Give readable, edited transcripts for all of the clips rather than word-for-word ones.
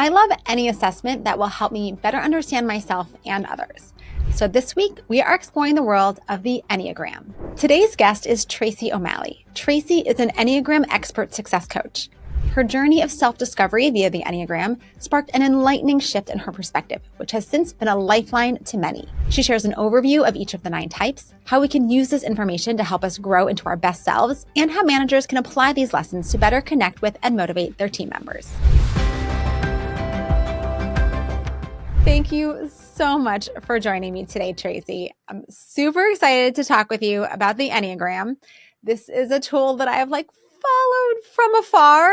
I love any assessment that will help me better understand myself and others. So this week, we are exploring the world of the Enneagram. Today's guest is Tracy O'Malley. Tracy is an Enneagram expert success coach. Her journey of self-discovery via the Enneagram sparked an enlightening shift in her perspective, which has since been a lifeline to many. She shares an overview of each of the 9 types, how we can use this information to help us grow into our best selves, and how managers can apply these lessons to better connect with and motivate their team members. Thank you so much for joining me today, Tracy. I'm super excited to talk with you about the Enneagram. This is a tool that I have followed from afar,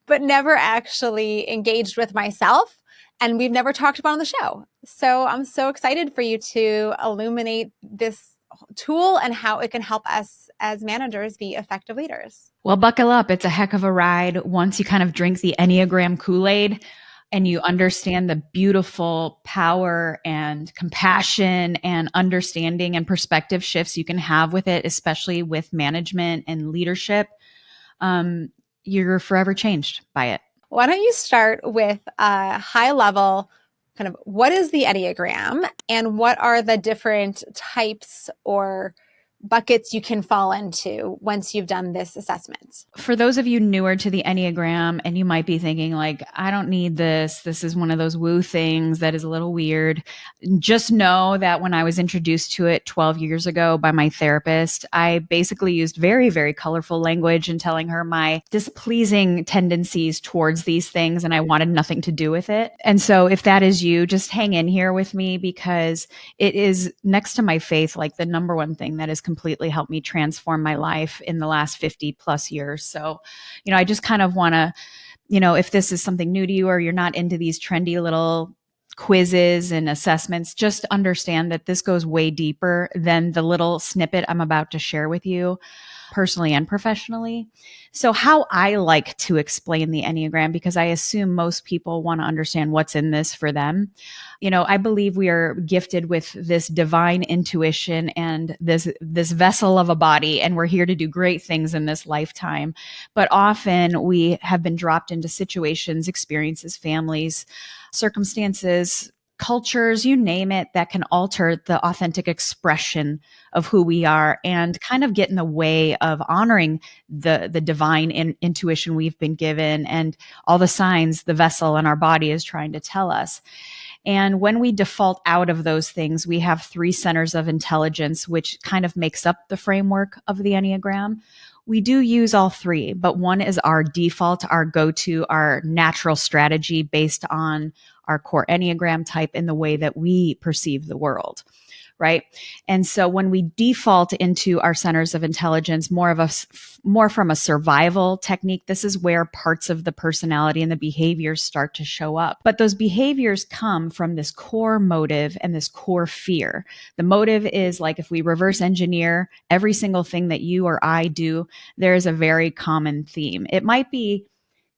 but never actually engaged with myself. And we've never talked about on the show. So I'm so excited for you to illuminate this tool and how it can help us as managers be effective leaders. Well, buckle up. It's a heck of a ride once you kind of drink the Enneagram Kool-Aid and you understand the beautiful power and compassion and understanding and perspective shifts you can have with it, especially with management and leadership. You're forever changed by it. Why don't you start with a high level, kind of what is the Enneagram and what are the different types or buckets you can fall into once you've done this assessment? For those of you newer to the Enneagram, and you might be thinking I don't need this. This is one of those woo things that is a little weird. Just know that when I was introduced to it 12 years ago by my therapist, I basically used very, very colorful language in telling her my displeasing tendencies towards these things, and I wanted nothing to do with it. And so if that is you, just hang in here with me because it is next to my faith, the number one thing that has completely helped me transform my life in the last 50 plus years. So, I just kind of want to, if this is something new to you or you're not into these trendy little quizzes and assessments, just understand that this goes way deeper than the little snippet I'm about to share with you personally and professionally. So how I like to explain the Enneagram, because I assume most people want to understand what's in this for them. I believe we are gifted with this divine intuition and this vessel of a body, and we're here to do great things in this lifetime. But often we have been dropped into situations, experiences, families, circumstances, cultures, you name it, that can alter the authentic expression of who we are and kind of get in the way of honoring the divine intuition we've been given and all the signs the vessel in our body is trying to tell us. And when we default out of those things, we have 3 centers of intelligence, which kind of makes up the framework of the Enneagram. We do use all 3, but one is our default, our go-to, our natural strategy based on our core Enneagram type in the way that we perceive the world, right? And so when we default into our centers of intelligence, more from a survival technique, this is where parts of the personality and the behaviors start to show up. But those behaviors come from this core motive and this core fear. The motive is if we reverse engineer every single thing that you or I do, there is a very common theme. It might be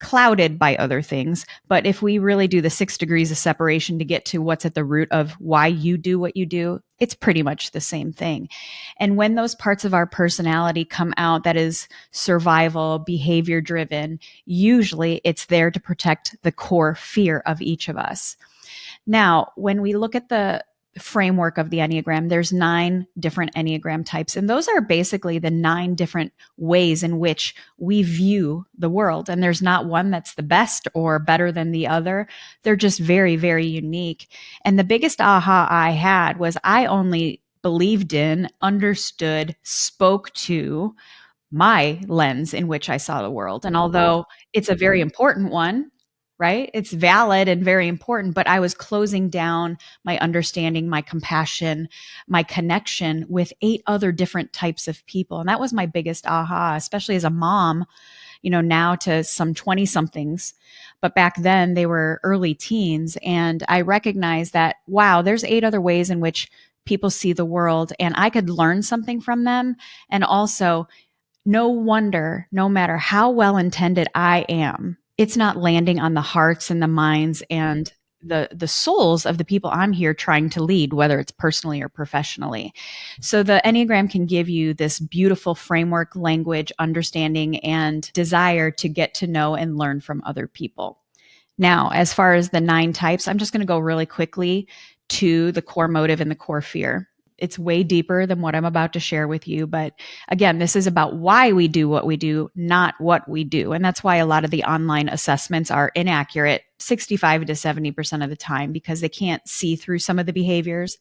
clouded by other things, but if we really do the 6 degrees of separation to get to what's at the root of why you do what you do, it's pretty much the same thing. And when those parts of our personality come out that is survival, behavior driven, usually it's there to protect the core fear of each of us. Now, when we look at the framework of the Enneagram, there's 9 different Enneagram types. And those are basically the 9 different ways in which we view the world. And there's not one that's the best or better than the other. They're just very, very unique. And the biggest aha I had was I only believed in, understood, spoke to my lens in which I saw the world. And although it's a very important one, right? It's valid and very important, but I was closing down my understanding, my compassion, my connection with 8 other different types of people. And that was my biggest aha, especially as a mom, now to some 20 somethings, but back then they were early teens. And I recognized that, wow, there's 8 other ways in which people see the world and I could learn something from them. And also, no wonder, no matter how well-intended I am, it's not landing on the hearts and the minds and the souls of the people I'm here trying to lead, whether it's personally or professionally. So the Enneagram can give you this beautiful framework, language, understanding, and desire to get to know and learn from other people. Now, as far as the 9 types, I'm just going to go really quickly to the core motive and the core fear. It's way deeper than what I'm about to share with you. But again, this is about why we do what we do, not what we do. And that's why a lot of the online assessments are inaccurate 65 to 70% of the time, because they can't see through some of the behaviors,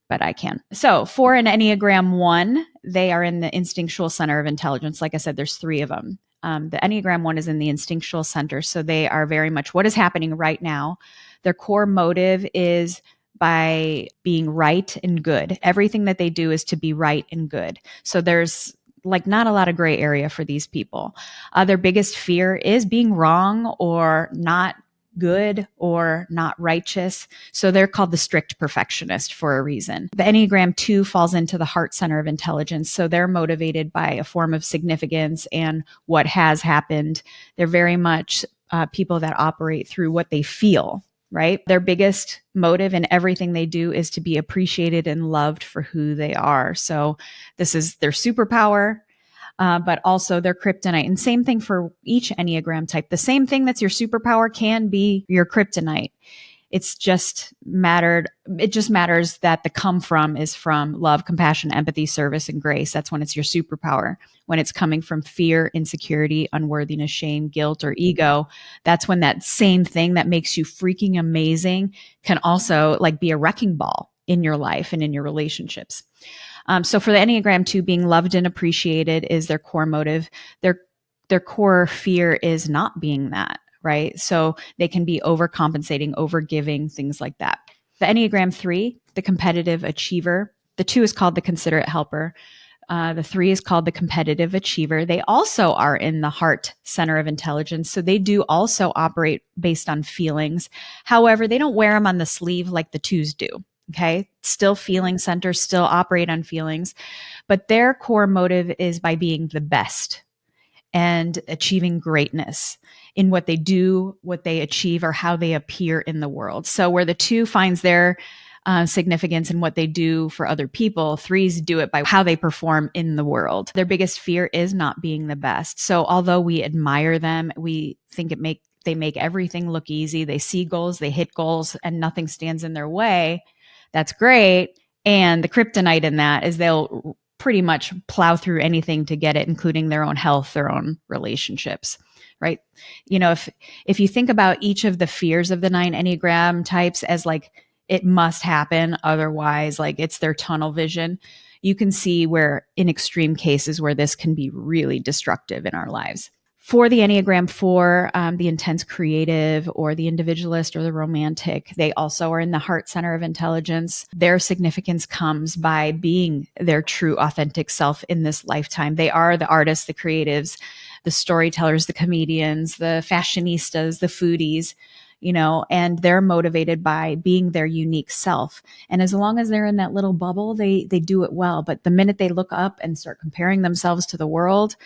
but I can. So for an Enneagram 1, they are in the instinctual center of intelligence. Like I said, there's 3 of them. The Enneagram 1 is in the instinctual center. So they are very much what is happening right now. Their core motive is by being right and good. Everything that they do is to be right and good. So there's like not a lot of gray area for these people. Their biggest fear is being wrong or not good or not righteous. So they're called the strict perfectionist for a reason. The Enneagram 2 falls into the heart center of intelligence. So they're motivated by a form of significance and what has happened. They're very much people that operate through what they feel, right? Their biggest motive in everything they do is to be appreciated and loved for who they are. So this is their superpower. But also their kryptonite. And same thing for each Enneagram type. The same thing that's your superpower can be your kryptonite. It just matters that the come from is from love, compassion, empathy, service, and grace. That's when it's your superpower. When it's coming from fear, insecurity, unworthiness, shame, guilt, or ego, that's when that same thing that makes you freaking amazing can also like be a wrecking ball in your life and in your relationships. So for the Enneagram 2, being loved and appreciated is their core motive. Their core fear is not being that, right? So they can be overcompensating, overgiving, things like that. The Enneagram 3, the competitive achiever. The 2 is called the considerate helper. The 3 is called the competitive achiever. They also are in the heart center of intelligence. So they do also operate based on feelings. However, they don't wear them on the sleeve like the 2s do. Okay. Still feeling center, still operate on feelings, but their core motive is by being the best and achieving greatness in what they do, what they achieve, or how they appear in the world. So where the 2 finds their significance in what they do for other people, 3s do it by how they perform in the world. Their biggest fear is not being the best. So although we admire them, we think they make everything look easy. They see goals, they hit goals, and nothing stands in their way. That's great. And the kryptonite in that is they'll pretty much plow through anything to get it, including their own health, their own relationships, right? You know, if you think about each of the fears of the 9 Enneagram types as like, it must happen, otherwise, like it's their tunnel vision, you can see where in extreme cases where this can be really destructive in our lives. For the Enneagram 4, the intense creative or the individualist or the romantic, they also are in the heart center of intelligence. Their significance comes by being their true authentic self in this lifetime. They are the artists, the creatives, the storytellers, the comedians, the fashionistas, the foodies, you know, and they're motivated by being their unique self. And as long as they're in that little bubble, they do it well. But the minute they look up and start comparing themselves to the world,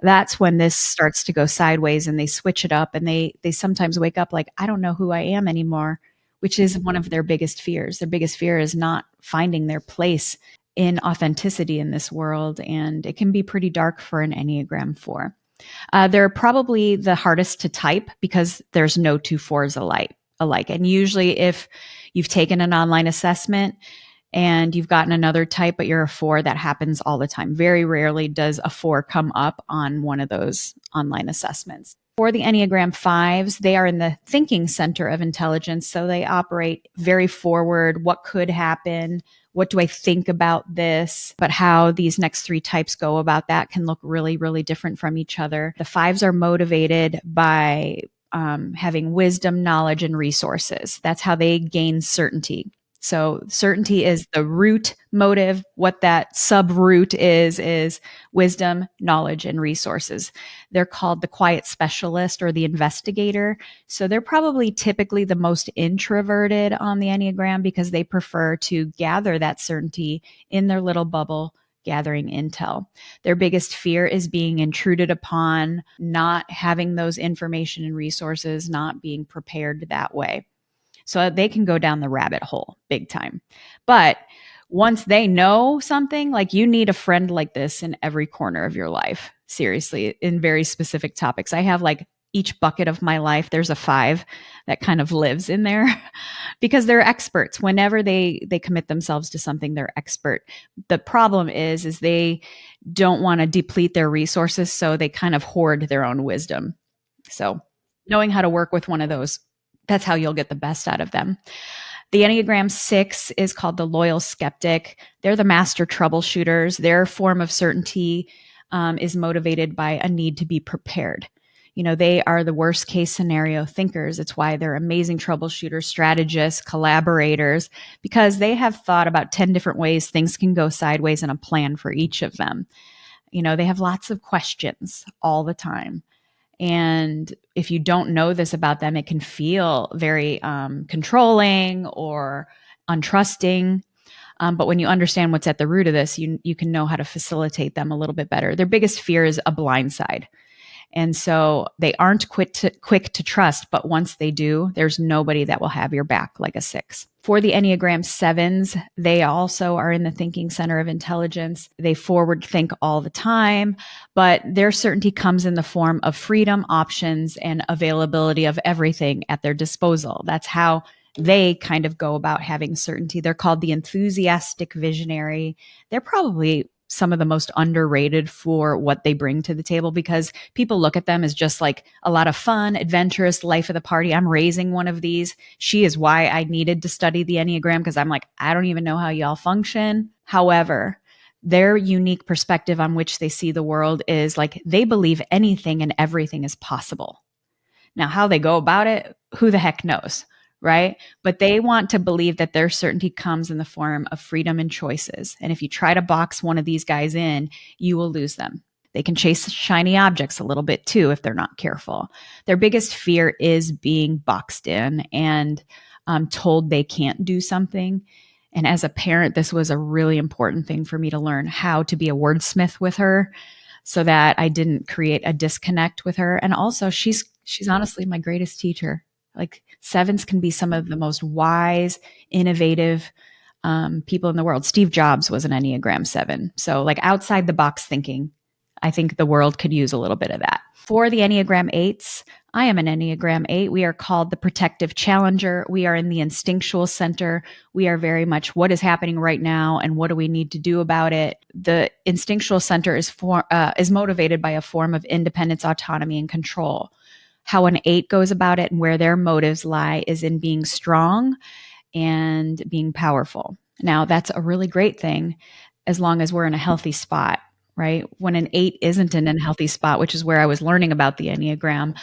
that's when this starts to go sideways and they switch it up and they sometimes wake up like, I don't know who I am anymore, which is one of their biggest fears. Their biggest fear is not finding their place in authenticity in this world. And it can be pretty dark for an Enneagram 4. They're probably the hardest to type because there's no 2 4s alike. And usually if you've taken an online assessment and you've gotten another type, but you're a 4, that happens all the time. Very rarely does a 4 come up on one of those online assessments. For the Enneagram 5s, they are in the thinking center of intelligence. So they operate very forward. What could happen? What do I think about this? But how these next 3 types go about that can look really, really different from each other. The 5s are motivated by having wisdom, knowledge, and resources. That's how they gain certainty. So certainty is the root motive. What that sub-root is wisdom, knowledge, and resources. They're called the quiet specialist or the investigator. So they're probably typically the most introverted on the Enneagram because they prefer to gather that certainty in their little bubble, gathering intel. Their biggest fear is being intruded upon, not having those information and resources, not being prepared that way. So they can go down the rabbit hole big time. But once they know something, like you need a friend like this in every corner of your life, seriously, in very specific topics. I have like each bucket of my life, there's a 5 that kind of lives in there because they're experts. Whenever they commit themselves to something, they're expert. The problem is they don't want to deplete their resources, so they kind of hoard their own wisdom. So knowing how to work with one of those, that's how you'll get the best out of them. The Enneagram 6 is called the loyal skeptic. They're the master troubleshooters. Their form of certainty is motivated by a need to be prepared. They are the worst case scenario thinkers. It's why they're amazing troubleshooters, strategists, collaborators, because they have thought about 10 different ways things can go sideways and a plan for each of them. They have lots of questions all the time. And if you don't know this about them, it can feel very controlling or untrusting. But when you understand what's at the root of this, you can know how to facilitate them a little bit better. Their biggest fear is a blind side. And so they aren't quick to trust, but once they do, there's nobody that will have your back like a 6. For the Enneagram 7s, they also are in the thinking center of intelligence. They forward think all the time, but their certainty comes in the form of freedom, options, and availability of everything at their disposal. That's how they kind of go about having certainty. They're called the enthusiastic visionary. They're probably some of the most underrated for what they bring to the table because people look at them as just like a lot of fun, adventurous, life of the party. I'm raising one of these. She is why I needed to study the Enneagram because I'm like, I don't even know how y'all function. However, their unique perspective on which they see the world is like they believe anything and everything is possible. Now, how they go about it, who the heck knows? Right? But they want to believe that their certainty comes in the form of freedom and choices. And if you try to box one of these guys in, you will lose them. They can chase shiny objects a little bit too if they're not careful. Their biggest fear is being boxed in and told they can't do something. And as a parent, this was a really important thing for me to learn how to be a wordsmith with her so that I didn't create a disconnect with her. And also she's honestly my greatest teacher. Like 7s can be some of the most wise, innovative people in the world. Steve Jobs was an Enneagram 7. So like outside the box thinking, I think the world could use a little bit of that. For the Enneagram 8s, I am an Enneagram 8. We are called the protective challenger. We are in the instinctual center. We are very much what is happening right now and what do we need to do about it. The instinctual center is motivated by a form of independence, autonomy, and control. How an 8 goes about it and where their motives lie is in being strong and being powerful. Now, that's a really great thing as long as we're in a healthy spot, right? When an 8 isn't in a healthy spot, which is where I was learning about the Enneagram,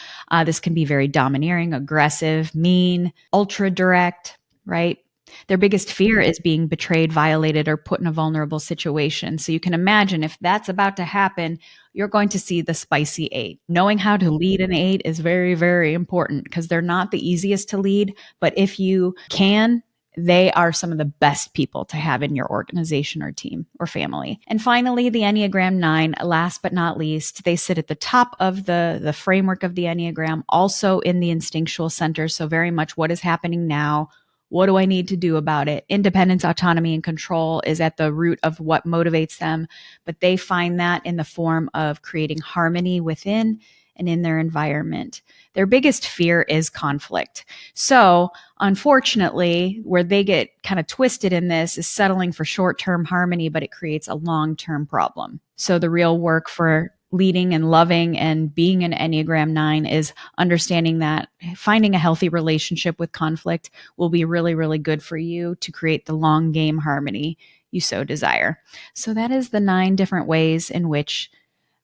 this can be very domineering, aggressive, mean, ultra direct, right? Their biggest fear is being betrayed, violated, or put in a vulnerable situation. So you can imagine if that's about to happen, you're going to see the spicy 8. Knowing how to lead an 8 is very, very important because they're not the easiest to lead. But if you can, they are some of the best people to have in your organization or team or family. And finally, the Enneagram 9, last but not least, they sit at the top of the framework of the Enneagram, also in the instinctual center. So very much what is happening now. What do I need to do about it? Independence, autonomy, and control is at the root of what motivates them, but they find that in the form of creating harmony within and in their environment. Their biggest fear is conflict. So, unfortunately, where they get kind of twisted in this is settling for short-term harmony, but it creates a long-term problem. So, the real work for leading and loving and being an Enneagram 9 is understanding that finding a healthy relationship with conflict will be really, really good for you to create the long game harmony you so desire. So that is the 9 different ways in which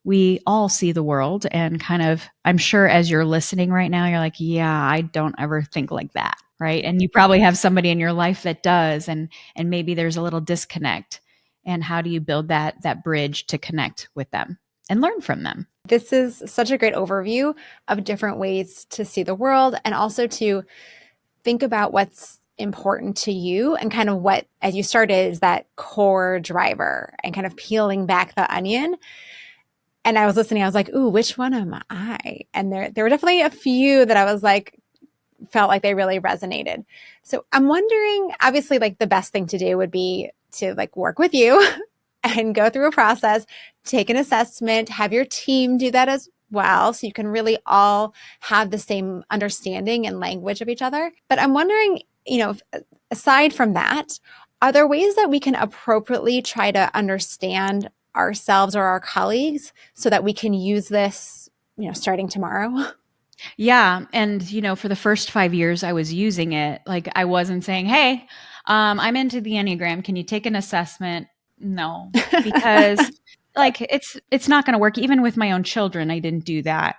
we all see the world. And kind of, I'm sure as you're listening right now, you're like, yeah, I don't ever think like that. Right. And you probably have somebody in your life that does, and maybe there's a little disconnect. And how do you build that bridge to connect with them and learn from them? This is such a great overview of different ways to see the world and also to think about what's important to you and kind of what, as you started, is that core driver and kind of peeling back the onion. And I was listening, I was like, ooh, which one am I? And there were definitely a few that I was like, felt like they really resonated. So I'm wondering, obviously, like the best thing to do would be to like work with you and go through a process, take an assessment, have your team do that well. So you can really all have the same understanding and language of each other. But I'm wondering, aside from that, are there ways that we can appropriately try to understand ourselves or our colleagues so that we can use this, starting tomorrow? Yeah. And, for the first 5 years I was using it, like I wasn't saying, hey, I'm into the Enneagram. Can you take an assessment? No, because like it's not going to work. Even with my own children, I didn't do that.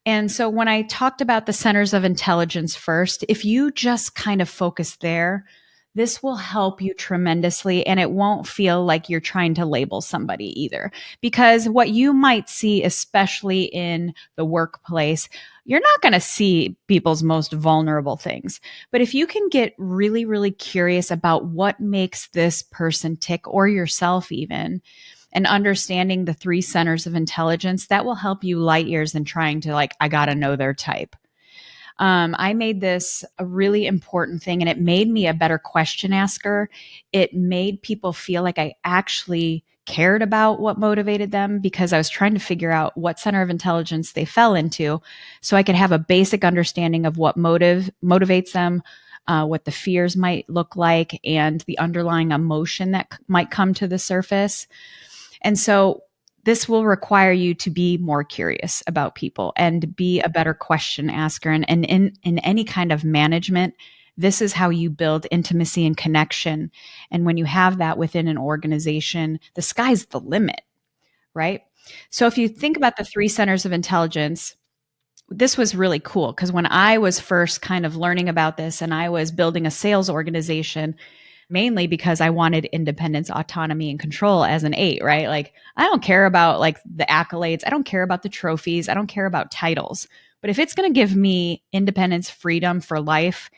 And so when I talked about the centers of intelligence first, if you just kind of focus there, this will help you tremendously. And it won't feel like you're trying to label somebody either. Because what you might see, especially in the workplace, you're not going to see people's most vulnerable things. But if you can get really, really curious about what makes this person tick, or yourself even, and understanding the three centers of intelligence, that will help you light years in trying to I got to know their type. I made this a really important thing, and it made me a better question asker. It made people feel like I actually cared about what motivated them, because I was trying to figure out what center of intelligence they fell into so I could have a basic understanding of what motivates them, what the fears might look like, and the underlying emotion that might come to the surface. And so this will require you to be more curious about people and be a better question asker. And in any kind of management, this is how you build intimacy and connection. And when you have that within an organization, the sky's the limit, right? So if you think about the three centers of intelligence, this was really cool because when I was first kind of learning about this and I was building a sales organization, mainly because I wanted independence, autonomy, and control as an 8, right? Like, I don't care about the accolades. I don't care about the trophies. I don't care about titles. But if it's going to give me independence, freedom for life,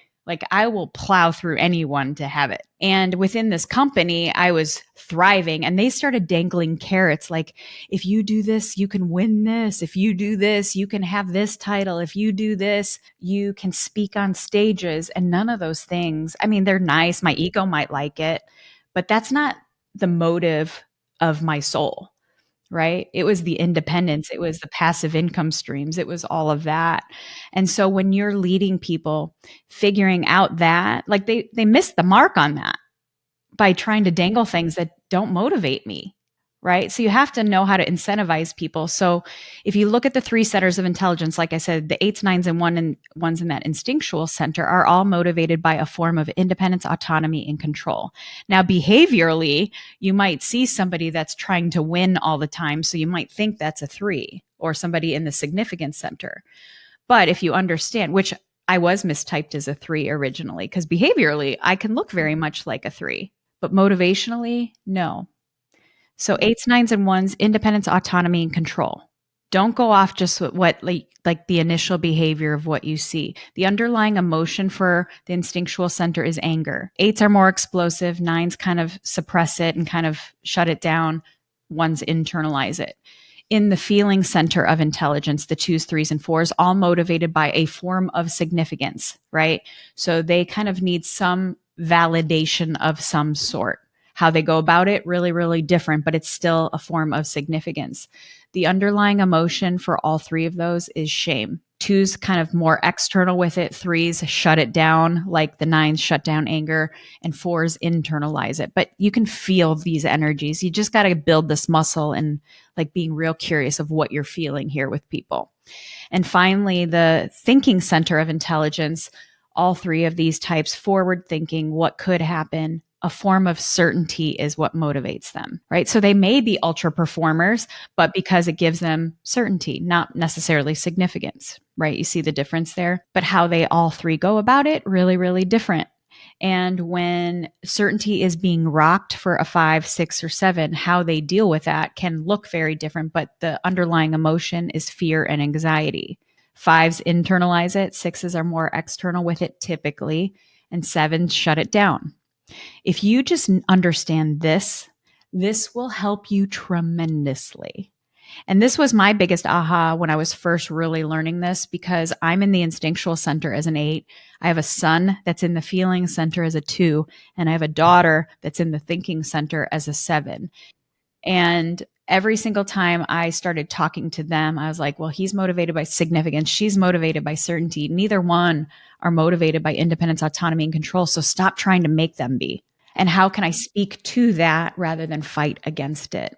I will plow through anyone to have it. And within this company, I was thriving, and they started dangling carrots like, if you do this, you can win this. If you do this, you can have this title. If you do this, you can speak on stages. And none of those things, I mean, they're nice. My ego might like it, but that's not the motive of my soul. Right? It was the independence. It was the passive income streams. It was all of that. And so when you're leading people, figuring out that, they missed the mark on that by trying to dangle things that don't motivate me. Right? So you have to know how to incentivize people. So if you look at the three centers of intelligence, like I said, the 8s, 9s, and ones in that instinctual center are all motivated by a form of independence, autonomy, and control. Now, behaviorally, you might see somebody that's trying to win all the time. So you might think that's a 3, or somebody in the significance center. But if you understand, which I was mistyped as a 3 originally, because behaviorally, I can look very much like a 3, but motivationally, no. So 8s, 9s, and 1s, independence, autonomy, and control. Don't go off just with what like the initial behavior of what you see. The underlying emotion for the instinctual center is anger. 8s are more explosive. 9s kind of suppress it and kind of shut it down. 1s internalize it. In the feeling center of intelligence, the 2s, 3s, and 4s, all motivated by a form of significance, right? So they kind of need some validation of some sort. How they go about it, really, really different, but it's still a form of significance. The underlying emotion for all three of those is shame. 2s kind of more external with it. 3s shut it down, like the 9s shut down anger, and 4s internalize it. But you can feel these energies. You just got to build this muscle and being real curious of what you're feeling here with people. And finally, the thinking center of intelligence, all three of these types, forward thinking, what could happen, a form of certainty is what motivates them, right? So they may be ultra performers, but because it gives them certainty, not necessarily significance, right? You see the difference there, but how they all three go about it, really, really different. And when certainty is being rocked for a 5, 6, or 7, how they deal with that can look very different, but the underlying emotion is fear and anxiety. 5s internalize it, 6s are more external with it typically, and 7s shut it down. If you just understand this will help you tremendously. And this was my biggest aha when I was first really learning this, because I'm in the instinctual center as an 8. I have a son that's in the feeling center as a 2, and I have a daughter that's in the thinking center as a 7. And every single time I started talking to them, I was like, well, he's motivated by significance. She's motivated by certainty. Neither one are motivated by independence, autonomy, and control. So stop trying to make them be. And how can I speak to that rather than fight against it?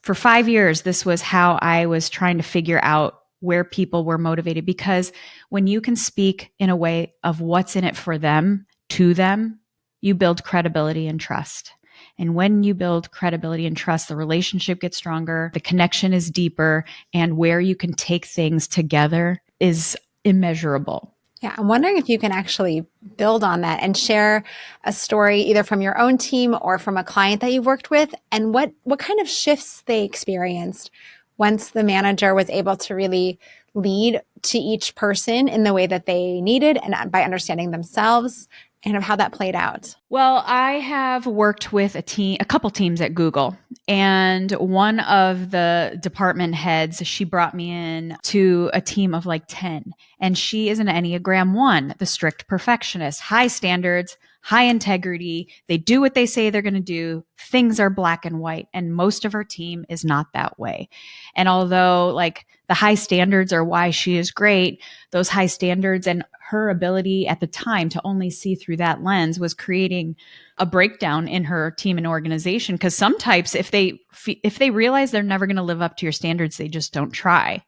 For 5 years, this was how I was trying to figure out where people were motivated, because when you can speak in a way of what's in it for them, to them, you build credibility and trust. And when you build credibility and trust, the relationship gets stronger, the connection is deeper, and where you can take things together is immeasurable. Yeah, I'm wondering if you can actually build on that and share a story either from your own team or from a client that you've worked with, and what kind of shifts they experienced once the manager was able to really lead to each person in the way that they needed and by understanding themselves, and of how that played out. Well, I have worked with a couple teams at Google, and one of the department heads, she brought me in to a team of like 10, and she is an Enneagram 1, the strict perfectionist, high standards, high integrity. They do what they say they're going to do. Things are black and white, and most of her team is not that way. And although like the high standards are why she is great, those high standards and her ability at the time to only see through that lens was creating a breakdown in her team and organization. Because some types, if they realize they're never going to live up to your standards, they just don't try.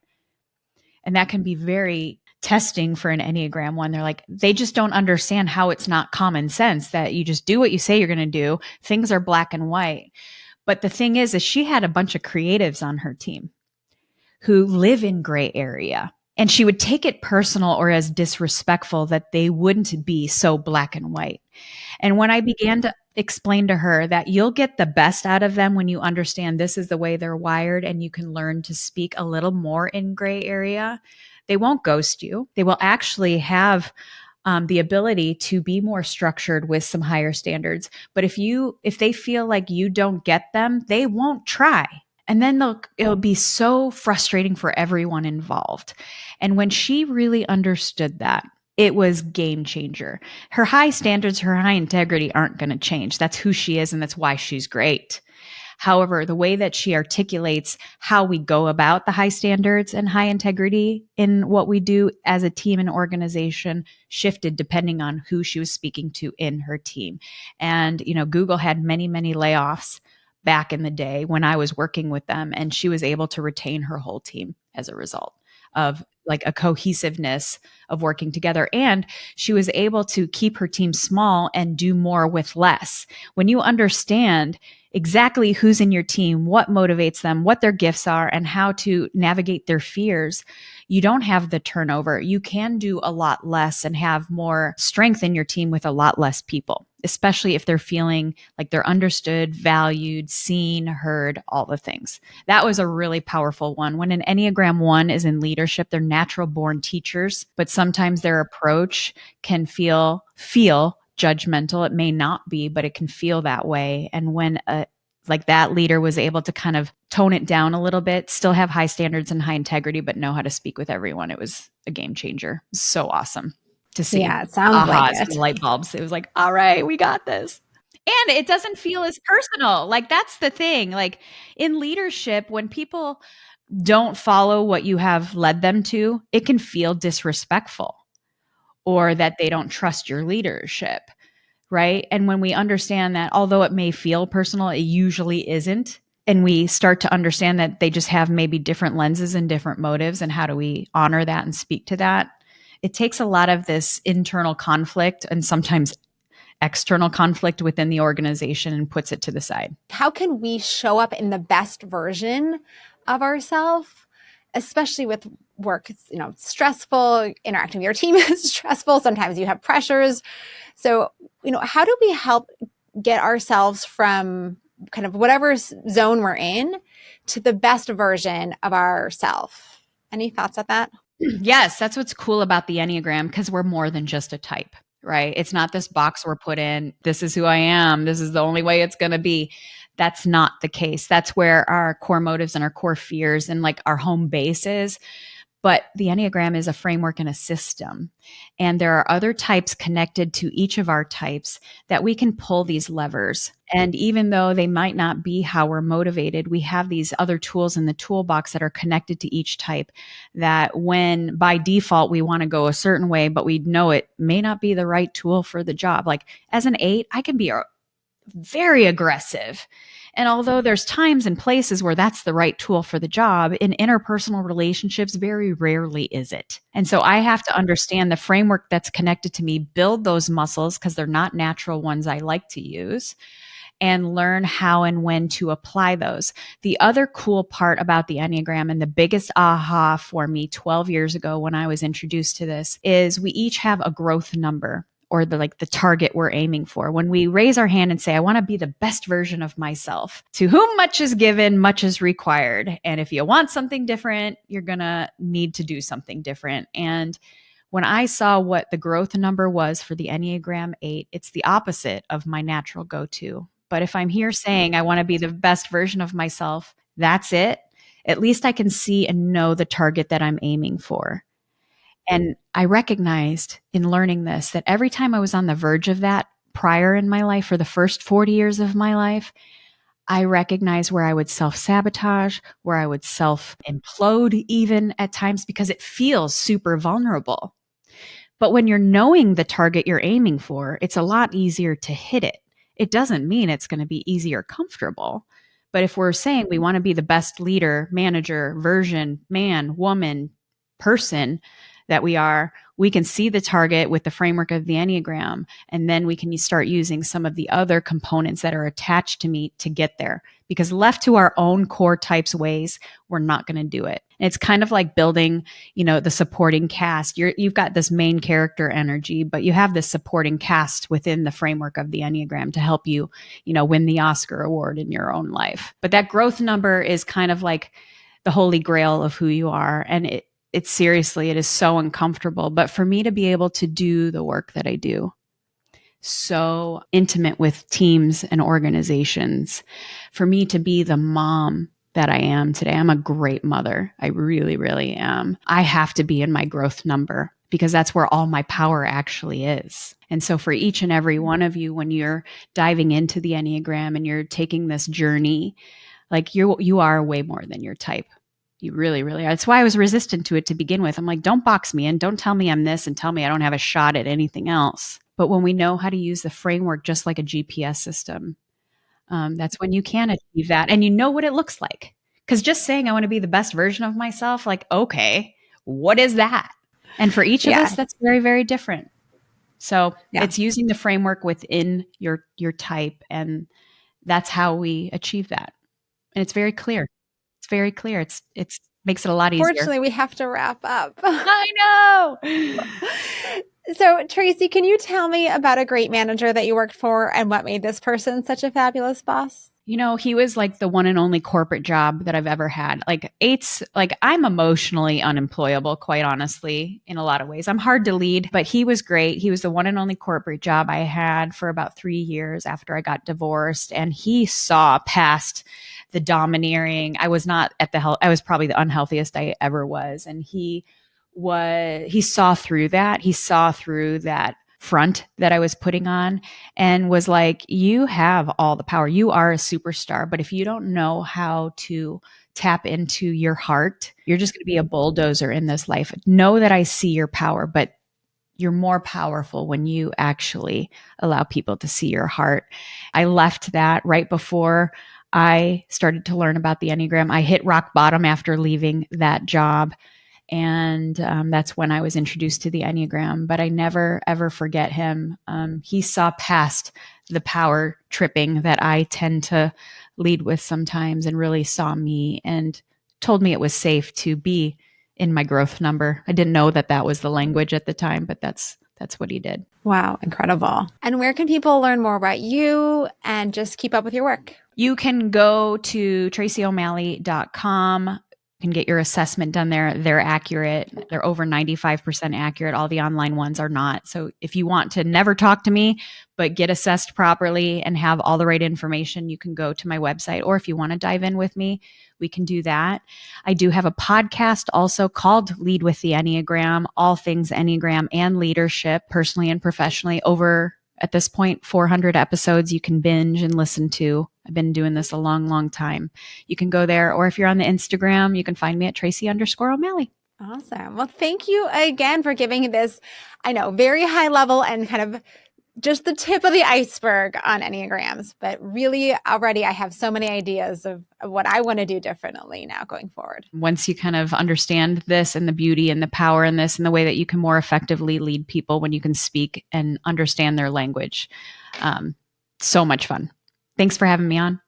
And that can be very testing for an Enneagram 1. They're like, they just don't understand how it's not common sense that you just do what you say you're going to do. Things are black and white. But the thing is she had a bunch of creatives on her team who live in gray area. And she would take it personal or as disrespectful that they wouldn't be so black and white. And when I began to explain to her that you'll get the best out of them when you understand this is the way they're wired, and you can learn to speak a little more in gray area, they won't ghost you. They will actually have the ability to be more structured with some higher standards. But if they feel like you don't get them, they won't try. And then it'll be so frustrating for everyone involved. And when she really understood that, it was game changer. Her high standards, her high integrity aren't going to change. That's who she is, and that's why she's great. However, the way that she articulates how we go about the high standards and high integrity in what we do as a team and organization shifted depending on who she was speaking to in her team. And, Google had many, many layoffs back in the day when I was working with them, and she was able to retain her whole team as a result of like a cohesiveness of working together. And she was able to keep her team small and do more with less. When you understand exactly who's in your team, what motivates them, what their gifts are, and how to navigate their fears, you don't have the turnover. You can do a lot less and have more strength in your team with a lot less people, especially if they're feeling like they're understood, valued, seen, heard, all the things. That was a really powerful one. When an Enneagram 1 is in leadership, they're natural born teachers, but sometimes their approach can feel judgmental. It may not be, but it can feel that way. And when like that leader was able to kind of tone it down a little bit, still have high standards and high integrity, but know how to speak with everyone, it was a game changer. So awesome to see. Yeah, it sounds like it. Light bulbs. It was like, all right, we got this. And it doesn't feel as personal. Like that's the thing. Like in leadership, when people don't follow what you have led them to, it can feel disrespectful or that they don't trust your leadership. Right. And when we understand that, although it may feel personal, it usually isn't. And we start to understand that they just have maybe different lenses and different motives. And how do we honor that and speak to that? It takes a lot of this internal conflict and sometimes external conflict within the organization and puts it to the side. How can we show up in the best version of ourselves, especially with work? It's, stressful. Interacting with your team is stressful. Sometimes you have pressures. So, how do we help get ourselves from kind of whatever zone we're in to the best version of ourselves? Any thoughts on that? Yes, that's what's cool about the Enneagram, because we're more than just a type, right? It's not this box we're put in. This is who I am. This is the only way it's going to be. That's not the case. That's where our core motives and our core fears and like our home base is. But the Enneagram is a framework and a system. And there are other types connected to each of our types that we can pull these levers. And even though they might not be how we're motivated, we have these other tools in the toolbox that are connected to each type that when by default we want to go a certain way, but we know it may not be the right tool for the job. Like as an 8, I can be very aggressive. And although there's times and places where that's the right tool for the job, in interpersonal relationships, very rarely is it. And so I have to understand the framework that's connected to me, build those muscles because they're not natural ones I like to use, and learn how and when to apply those. The other cool part about the Enneagram, and the biggest aha for me 12 years ago when I was introduced to this, is we each have a growth number, or the target we're aiming for. When we raise our hand and say, I want to be the best version of myself, to whom much is given, much is required. And if you want something different, you're going to need to do something different. And when I saw what the growth number was for the Enneagram 8, it's the opposite of my natural go-to. But if I'm here saying I want to be the best version of myself, that's it. At least I can see and know the target that I'm aiming for. And I recognized in learning this that every time I was on the verge of that prior in my life, for the first 40 years of my life, I recognized where I would self-sabotage, where I would self-implode even at times, because it feels super vulnerable. But when you're knowing the target you're aiming for, it's a lot easier to hit it. It doesn't mean it's going to be easy or comfortable. But if we're saying we want to be the best leader, manager, version, man, woman, person that we are, we can see the target with the framework of the Enneagram, and then we can start using some of the other components that are attached to me to get there. Because left to our own core types ways, we're not going to do it. And it's kind of like building, the supporting cast. You've got this main character energy, but you have this supporting cast within the framework of the Enneagram to help you, win the Oscar award in your own life. But that growth number is kind of like the holy grail of who you are. And it's seriously, it is so uncomfortable. But for me to be able to do the work that I do, so intimate with teams and organizations, for me to be the mom that I am today, I'm a great mother. I really, really am. I have to be in my growth number because that's where all my power actually is. And so for each and every one of you, when you're diving into the Enneagram and you're taking this journey, like you are way more than your type. You really, really are. That's why I was resistant to it to begin with. I'm like, don't box me in. Don't tell me I'm this and tell me I don't have a shot at anything else. But when we know how to use the framework just like a GPS system, that's when you can achieve that. And you know what it looks like. Because just saying I want to be the best version of myself, like, okay, what is that? And for each of us, that's very, very different. So it's using the framework within your type. And that's how we achieve that. And it's very clear. It's very clear. It's makes it a lot easier. Fortunately, we have to wrap up. I know. So, Tracy, can you tell me about a great manager that you worked for and what made this person such a fabulous boss? He was like the one and only corporate job that I've ever had. Like I'm emotionally unemployable, quite honestly, in a lot of ways. I'm hard to lead, but he was great. He was the one and only corporate job I had for about 3 years after I got divorced. And he saw past the domineering. I was probably the unhealthiest I ever was. And he saw through that. He saw through that front that I was putting on and was like, you have all the power. You are a superstar. But if you don't know how to tap into your heart, you're just going to be a bulldozer in this life. Know that I see your power, but you're more powerful when you actually allow people to see your heart. I left that right before I started to learn about the Enneagram. I hit rock bottom after leaving that job. And that's when I was introduced to the Enneagram. But I never, ever forget him. He saw past the power tripping that I tend to lead with sometimes and really saw me and told me it was safe to be in my growth number. I didn't know that was the language at the time, but that's what he did. Wow, incredible. And where can people learn more about you and just keep up with your work? You can go to tracyo'malley.com. can get your assessment done there. They're accurate. They're over 95% accurate. All the online ones are not. So if you want to never talk to me, but get assessed properly and have all the right information, you can go to my website. Or if you want to dive in with me, we can do that. I do have a podcast also called Lead with the Enneagram, all things Enneagram and leadership, personally and professionally. Over at this point, 400 episodes you can binge and listen to. I've been doing this a long, long time. You can go there, or if you're on the Instagram, you can find me at Tracy_O'Malley. Awesome. Well, thank you again for giving this, I know, very high level and kind of just the tip of the iceberg on Enneagrams. But really, already I have so many ideas of what I want to do differently now going forward. Once you kind of understand this and the beauty and the power in this and the way that you can more effectively lead people when you can speak and understand their language. So much fun. Thanks for having me on.